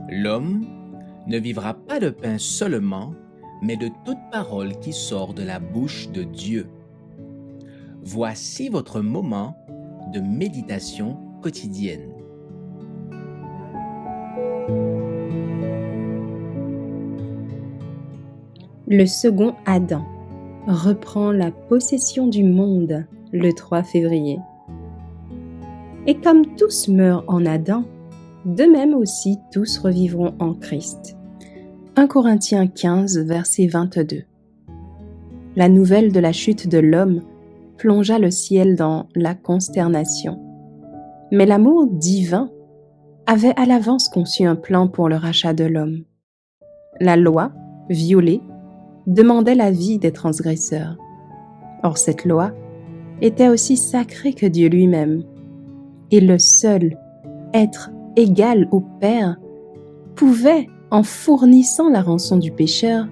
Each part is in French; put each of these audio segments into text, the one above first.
L'homme ne vivra pas de pain seulement, mais de toute parole qui sort de la bouche de Dieu. Voici votre moment de méditation quotidienne. Le second Adam reprend la possession du monde le 3 février. Et comme tous meurent en Adam, de même aussi tous revivront en Christ. 1 Corinthiens 15, verset 22. La nouvelle de la chute de l'homme plongea le ciel dans la consternation. Mais l'amour divin avait à l'avance conçu un plan pour le rachat de l'homme. La loi, violée, demandait la vie des transgresseurs. Or cette loi était aussi sacrée que Dieu lui-même, et le seul être égal au Père pouvait, en fournissant la rançon du pécheur,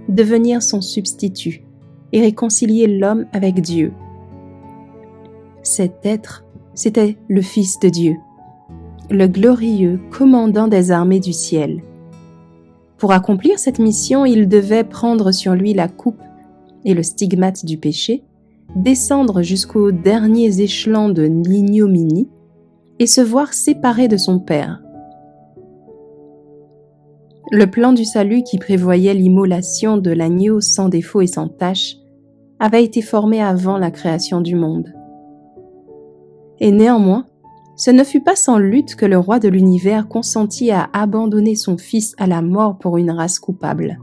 devenir son substitut et réconcilier l'homme avec Dieu. Cet être, c'était le Fils de Dieu, le glorieux commandant des armées du ciel. Pour accomplir cette mission, il devait prendre sur lui la coupe et le stigmate du péché, descendre jusqu'aux derniers échelons de l'ignominie et se voir séparé de son Père. Le plan du salut qui prévoyait l'immolation de l'agneau sans défaut et sans tache avait été formé avant la création du monde. Et néanmoins, ce ne fut pas sans lutte que le roi de l'univers consentit à abandonner son fils à la mort pour une race coupable.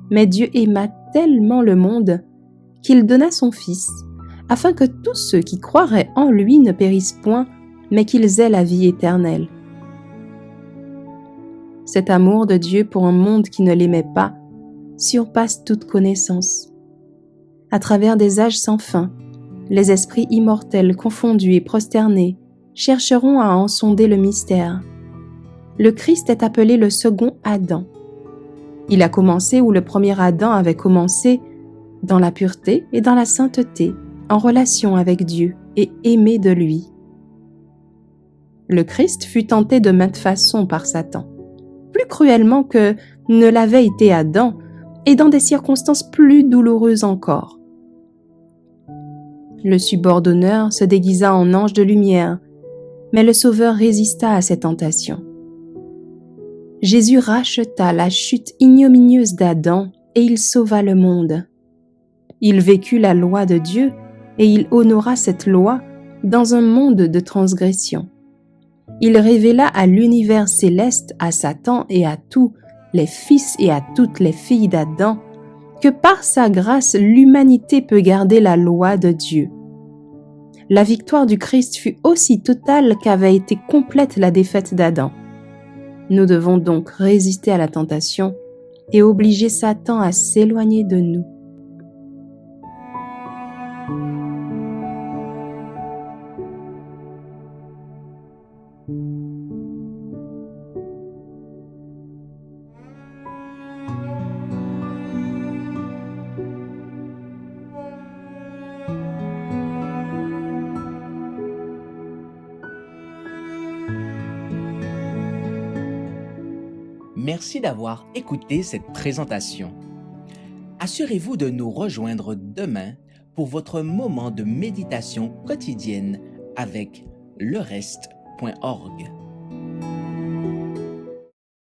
Mais Dieu aima tellement le monde qu'il donna son fils, afin que tous ceux qui croiraient en lui ne périssent point, mais qu'ils aient la vie éternelle. Cet amour de Dieu pour un monde qui ne l'aimait pas surpasse toute connaissance. À travers des âges sans fin, les esprits immortels confondus et prosternés chercheront à en sonder le mystère. Le Christ est appelé le second Adam. Il a commencé où le premier Adam avait commencé, dans la pureté et dans la sainteté, en relation avec Dieu et aimé de lui. Le Christ fut tenté de maintes façons par Satan, plus cruellement que ne l'avait été Adam et dans des circonstances plus douloureuses encore. Le subordonneur se déguisa en ange de lumière, mais le Sauveur résista à ces tentations. Jésus racheta la chute ignominieuse d'Adam et il sauva le monde. Il vécut la loi de Dieu et il honora cette loi dans un monde de transgression. Il révéla à l'univers céleste, à Satan et à tous les fils et à toutes les filles d'Adam que par sa grâce l'humanité peut garder la loi de Dieu. La victoire du Christ fut aussi totale qu'avait été complète la défaite d'Adam. Nous devons donc résister à la tentation et obliger Satan à s'éloigner de nous. Merci d'avoir écouté cette présentation. Assurez-vous de nous rejoindre demain pour votre moment de méditation quotidienne avec lereste.org.